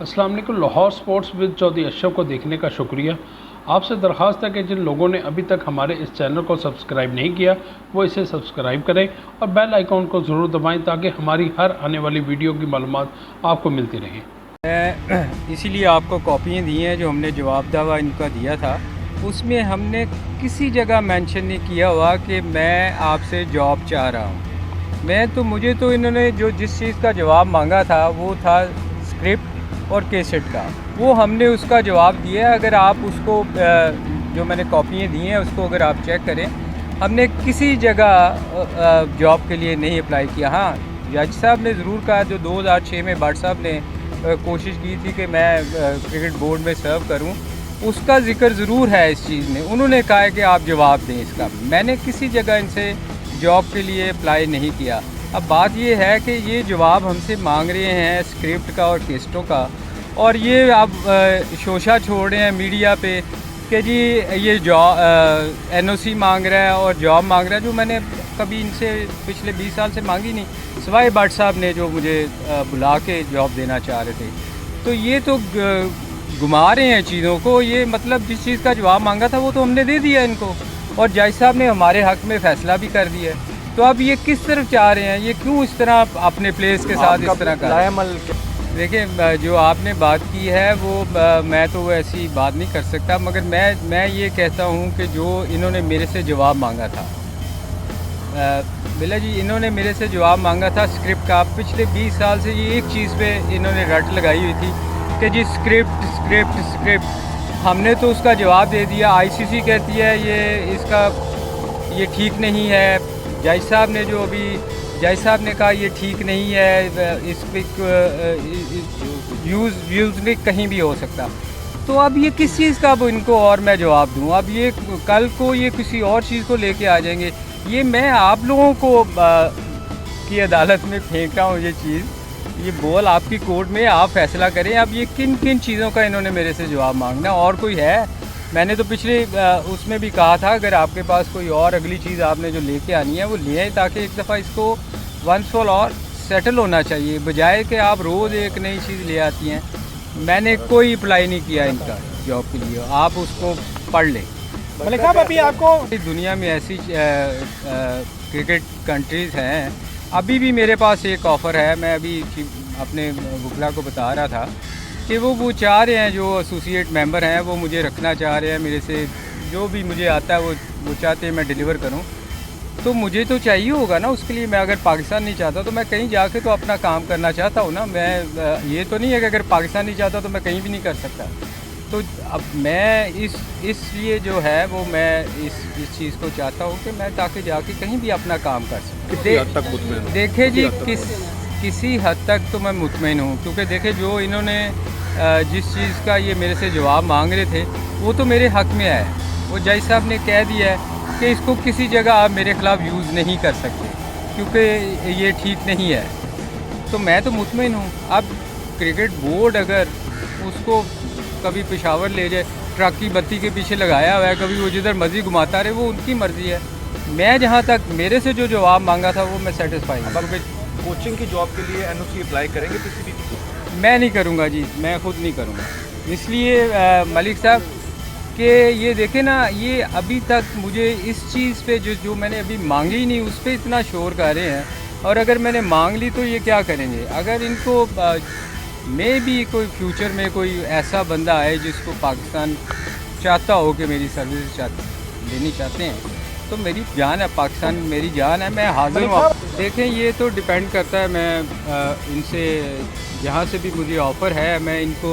अस्सलाम वालेकुम। Lahore sports with Chaudhary Ashraf को देखने का शुक्रिया। आपसे दरख्वास्त है कि जिन लोगों ने अभी तक हमारे इस चैनल को सब्सक्राइब नहीं किया वो इसे सब्सक्राइब करें और बेल आइकॉन को ज़रूर दबाएं ताकि हमारी हर आने वाली वीडियो की मालूमात आपको मिलती रहें। इसीलिए आपको कॉपियाँ दी हैं जो हमने जवाब दावा इनका दिया था, उसमें हमने किसी जगह मेंशन नहीं किया हुआ कि मैं आपसे जॉब चाह रहा हूँ। मुझे तो इन्होंने जो जिस चीज़ का जवाब मांगा था वो था स्क्रिप्ट और कैसेट का, वो हमने उसका जवाब दिया है। अगर आप उसको जो मैंने कॉपियाँ दी हैं उसको अगर आप चेक करें, हमने किसी जगह जॉब के लिए नहीं अप्लाई किया। हाँ, जज साहब ने ज़रूर कहा, जो 2006 में भट्ट साहब ने कोशिश की थी कि मैं क्रिकेट बोर्ड में सर्व करूं, उसका जिक्र ज़रूर है इस चीज़ में। उन्होंने कहा है कि आप जवाब दें इसका। मैंने किसी जगह इनसे जॉब के लिए अप्लाई नहीं किया। अब बात ये है कि ये जवाब हमसे मांग रहे हैं स्क्रिप्ट का और केस्टों का, और ये अब शोशा छोड़ रहे हैं मीडिया पे कि जी ये जॉब एनओसी मांग रहा है और जॉब मांग रहा है, जो मैंने कभी इनसे पिछले 20 साल से मांगी नहीं, सिवाय भट्ट साहब ने जो मुझे बुला के जॉब देना चाह रहे थे। तो ये तो घुमा रहे हैं चीज़ों को। ये मतलब जिस चीज़ का जवाब मांगा था वो तो हमने दे दिया इनको, और जज साहब ने हमारे हक़ में फ़ैसला भी कर दिया है। तो अब ये किस तरफ चाह रहे हैं, ये क्यों इस तरह अपने प्लेस के साथ इस तरह का? देखिए, जो आपने बात की है वो मैं तो ऐसी बात नहीं कर सकता, मगर मैं ये कहता हूँ कि जो इन्होंने मेरे से जवाब मांगा था, बिल्ला जी, इन्होंने मेरे से जवाब मांगा था स्क्रिप्ट का। पिछले 20 साल से ये एक चीज़ पे इन्होंने रट लगाई हुई थी कि जी स्क्रिप्ट स्क्रिप्ट स्क्रिप्ट। हमने तो उसका जवाब दे दिया। आईसीसी कहती है ये ठीक नहीं है। जज साहब ने जज साहब ने कहा ये ठीक नहीं है, इस पर यूज़ भी कहीं भी हो सकता। तो अब ये किस चीज़ का अब इनको और मैं जवाब दूँ? अब ये कल को ये किसी और चीज़ को लेके आ जाएंगे। ये मैं आप लोगों को की अदालत में फेंक रहा हूँ ये चीज़, ये बॉल आपकी कोर्ट में, आप फैसला करें। अब ये किन किन चीज़ों का इन्होंने मेरे से जवाब मांगना, और कोई है? मैंने तो पिछले उसमें भी कहा था, अगर आपके पास कोई और अगली चीज़ आपने जो लेके आनी है वो ले आए, ताकि एक दफ़ा इसको वंस फॉर ऑल सेटल होना चाहिए, बजाय कि आप रोज़ एक नई चीज़ ले आती हैं। मैंने कोई अप्लाई नहीं किया इनका जॉब के लिए, आप उसको पढ़ लें। मलिक साहब, अभी आपको दुनिया में ऐसी क्रिकेट कंट्रीज़ हैं। अभी भी मेरे पास एक ऑफ़र है, मैं अभी अपने वकला को बता रहा था कि वो चाह रहे हैं, जो एसोसिएट मेंबर हैं वो मुझे रखना चाह रहे हैं। मेरे से जो भी मुझे आता है वो चाहते हैं मैं डिलीवर करूं। तो मुझे तो चाहिए होगा ना, उसके लिए मैं अगर पाकिस्तान नहीं चाहता तो मैं कहीं जाके तो अपना काम करना चाहता हूं ना। मैं ये तो नहीं है कि अगर पाकिस्तान नहीं चाहता तो मैं कहीं भी नहीं कर सकता। तो अब मैं इसलिए जो है वो मैं इस चीज़ को चाहता हूँ कि मैं ताकि जाके कहीं भी अपना काम कर सकूँ। देखे जी, किसी हद तक तो मैं मुतमईन हूँ, क्योंकि देखे जो इन्होंने जिस चीज़ का ये मेरे से जवाब मांग रहे थे वो तो मेरे हक़ में है। वो जज साहब ने कह दिया है कि इसको किसी जगह आप मेरे ख़िलाफ़ यूज़ नहीं कर सकते, क्योंकि ये ठीक नहीं है। तो मैं तो मुतमईन हूँ। अब क्रिकेट बोर्ड अगर उसको कभी पेशावर ले जाए, ट्रक की बत्ती के पीछे लगाया हुआ है, कभी वो जिधर मर्जी घुमाता रहे, वो उनकी मर्ज़ी है। मैं जहाँ तक मेरे से जो जवाब मांगा था वो मैं सेटिस्फाई हूँ। कोचिंग की जॉब के लिए एनओसी अप्लाई करेंगे किसी भी? मैं नहीं करूँगा जी, मैं ख़ुद नहीं करूँगा। इसलिए मलिक साहब कि ये देखें ना, ये अभी तक मुझे इस चीज़ पे जो मैंने अभी मांगी ही नहीं, उस पर इतना शोर कर रहे हैं। और अगर मैंने मांग ली तो ये क्या करेंगे? अगर इनको मे भी कोई फ्यूचर में कोई ऐसा बंदा आए जिसको पाकिस्तान चाहता हो कि मेरी सर्विस लेनी चाहते हैं, तो मेरी जान है, पाकिस्तान मेरी जान है, मैं हाज़िर हूँ। देखें, ये तो डिपेंड करता है, मैं इनसे जहाँ से भी मुझे ऑफ़र है मैं इनको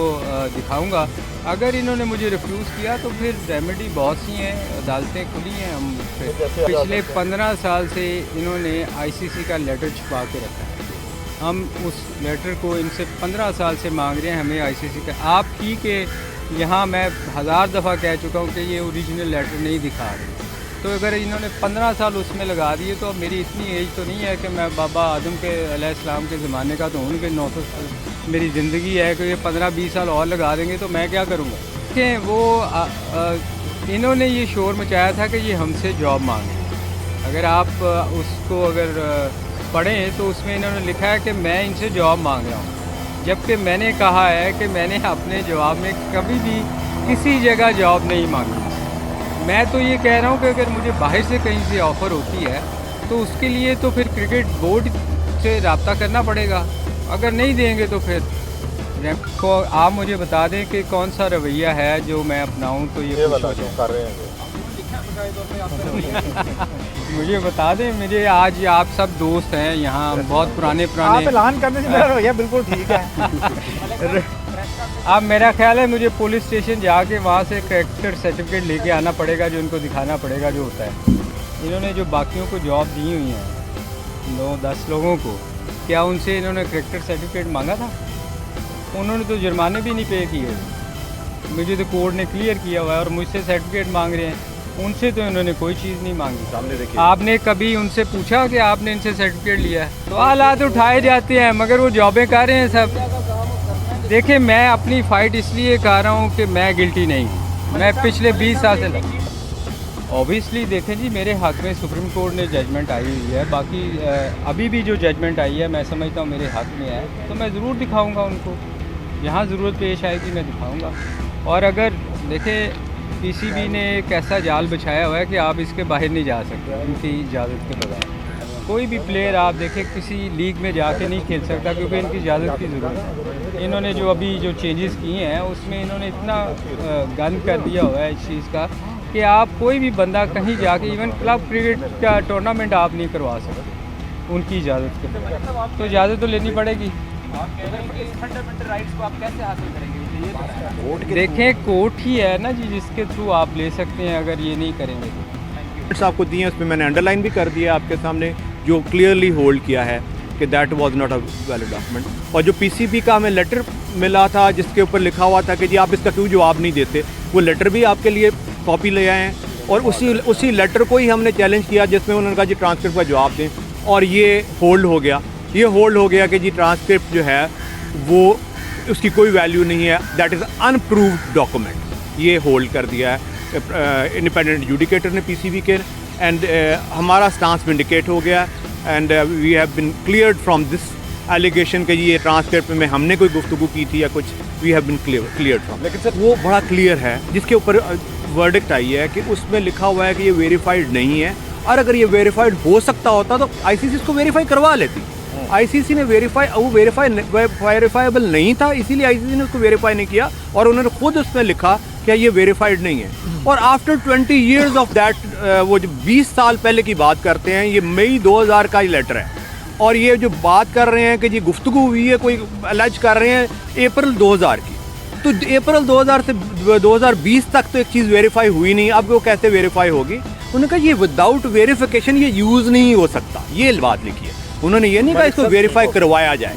दिखाऊंगा। अगर इन्होंने मुझे रिफ्यूज़ किया तो फिर रेमेडी बहुत सी हैं, अदालतें खुली हैं। हम पिछले 15 साल से इन्होंने आईसीसी का लेटर छुपा के रखा है। हम उस लेटर को इनसे 15 साल से मांग रहे हैं, हमें आईसीसी का। आप ठीक है, यहाँ मैं 1000 दफ़ा कह चुका हूँ कि ये ओरिजिनल लेटर नहीं दिखा रहे। तो अगर इन्होंने 15 साल उसमें लगा दिए, तो अब मेरी इतनी एज तो नहीं है कि मैं बाबा आदम के अलैहिस्सलाम के ज़माने का तो हूँ कि 900 साल मेरी ज़िंदगी है कि ये 15-20 साल और लगा देंगे तो मैं क्या करूँगा? देखें, वो इन्होंने ये शोर मचाया था कि ये हमसे जॉब मांगे। अगर आप उसको पढ़ें तो उसमें इन्होंने लिखा है कि मैं इनसे जॉब मांग रहा हूँ। जबकि मैंने कहा है कि मैंने अपने जवाब में कभी भी किसी जगह जॉब नहीं मांगी। मैं तो ये कह रहा हूँ कि अगर मुझे बाहर से कहीं से ऑफ़र होती है तो उसके लिए तो फिर क्रिकेट बोर्ड से रब्ता करना पड़ेगा। अगर नहीं देंगे तो फिर को आप मुझे बता दें कि कौन सा रवैया है जो मैं अपनाऊं तो ये खुश हो जाए। मुझे बता दें, मुझे आज आप सब दोस्त हैं यहाँ, बहुत पुराने आप ऐलान करने से मेरा रवैया बिल्कुल ठीक है। अब मेरा ख्याल है मुझे पुलिस स्टेशन जाके वहाँ से कैरेक्टर सर्टिफिकेट लेके आना पड़ेगा, जो इनको दिखाना पड़ेगा जो होता है। इन्होंने जो बाकियों को जॉब दी हुई है 9-10 लोगों को, क्या उनसे इन्होंने कैरेक्टर सर्टिफिकेट मांगा था? उन्होंने तो जुर्माने भी नहीं पे किए। मुझे तो कोर्ट ने क्लियर किया हुआ है और मुझसे सर्टिफिकेट मांग रहे हैं। उनसे तो इन्होंने कोई चीज़ नहीं मांगी। सामने देखिए, आपने कभी उनसे पूछा कि आपने इनसे सर्टिफिकेट लिया है? तो हालात उठाए जाते हैं मगर वो जॉबें कर रहे हैं सब। देखिए, मैं अपनी फ़ाइट इसलिए कर रहा हूँ कि मैं गिल्टी नहीं हूँ। मैं पिछले 20 साल से ऑब्वियसली देखें जी, मेरे हक़ में सुप्रीम कोर्ट ने जजमेंट आई हुई है। बाकी अभी भी जो जजमेंट आई है मैं समझता हूँ मेरे हक़ में है, तो मैं ज़रूर दिखाऊँगा उनको। जहाँ ज़रूरत पेश आएगी मैं दिखाऊँगा। और अगर देखें, पीसीबी ने एक ऐसा जाल बिछाया हुआ है कि आप इसके बाहर नहीं जा सकते उनकी इजाज़त के बगैर। कोई भी प्लेयर आप देखें किसी लीग में जाके नहीं खेल सकता क्योंकि इनकी इजाज़त की ज़रूरत है। इन्होंने जो अभी जो चेंजेस किए हैं उसमें इन्होंने इतना गंद कर दिया हुआ है इस चीज़ का कि आप कोई भी बंदा कहीं जाके इवन क्लब क्रिकेट का टूर्नामेंट आप नहीं करवा सकते उनकी इजाज़त के बगैर। तो इजाज़त तो लेनी पड़ेगी। फंडामेंटल राइट्स को आप कैसे हासिल करेंगे? देखें, कोर्ट ही है ना जी जिसके थ्रू आप ले सकते हैं, अगर ये नहीं करेंगे तो। आपको दिए हैं, उसमें मैंने अंडरलाइन भी कर दिया आपके सामने, जो क्लियरली होल्ड किया है कि that was not a valid document. और जो पीसीबी का हमें लेटर मिला था जिसके ऊपर लिखा हुआ था कि जी आप इसका क्यों जवाब नहीं देते, वो लेटर भी आपके लिए कॉपी ले आए हैं। और उसी लेटर को ही हमने चैलेंज किया जिसमें उन्होंने कहा जी ट्रांसक्रिप्ट का जवाब दें, और ये होल्ड हो गया। ये होल्ड हो गया कि जी ट्रांसक्रिप्ट जो है वो उसकी कोई वैल्यू नहीं है, दैट इज़ अनप्रूव्ड डॉक्यूमेंट। ये होल्ड कर दिया है इंडिपेंडेंट एडजुडिकेटर ने पीसीबी के, एंड हमारा स्टांस विंडिकेट हो गया and we have been cleared from this allegation कि ये ट्रांसक्रिप्ट में हमने कोई गुफ्तगू की थी या कुछ, we have been cleared from. लेकिन सर वो बड़ा क्लियर है जिसके ऊपर वर्डिक्ट आई है कि उसमें लिखा हुआ है कि ये वेरीफाइड नहीं है, और अगर ये वेरीफाइड हो सकता होता तो आईसीसी इसको वेरीफाई करवा लेती। आईसीसी ने वेरीफाइबल नहीं था, इसीलिए आईसीसी ने उसको वेरीफाई नहीं किया और उन्होंने खुद उसमें लिखा कि ये वेरीफाइड नहीं है। और आफ्टर 20 ईयर्स ऑफ दैट, वो जो 20 साल पहले की बात करते हैं, ये मई 2000 का ही लेटर है। और ये जो बात कर रहे हैं कि जी गुफ्तगू हुई है, कोई अलज कर रहे हैं अप्रैल 2000 की, तो अप्रैल 2000 से 2020 तक तो एक चीज़ वेरीफाई हुई नहीं, अब वो कैसे वेरीफाई होगी? उन्होंने कहा ये विदाउट वेरिफिकेशन ये यूज़ नहीं हो सकता, ये बात लिखी है। उन्होंने ये नहीं कहा इसको वेरीफाई करवाया जाए।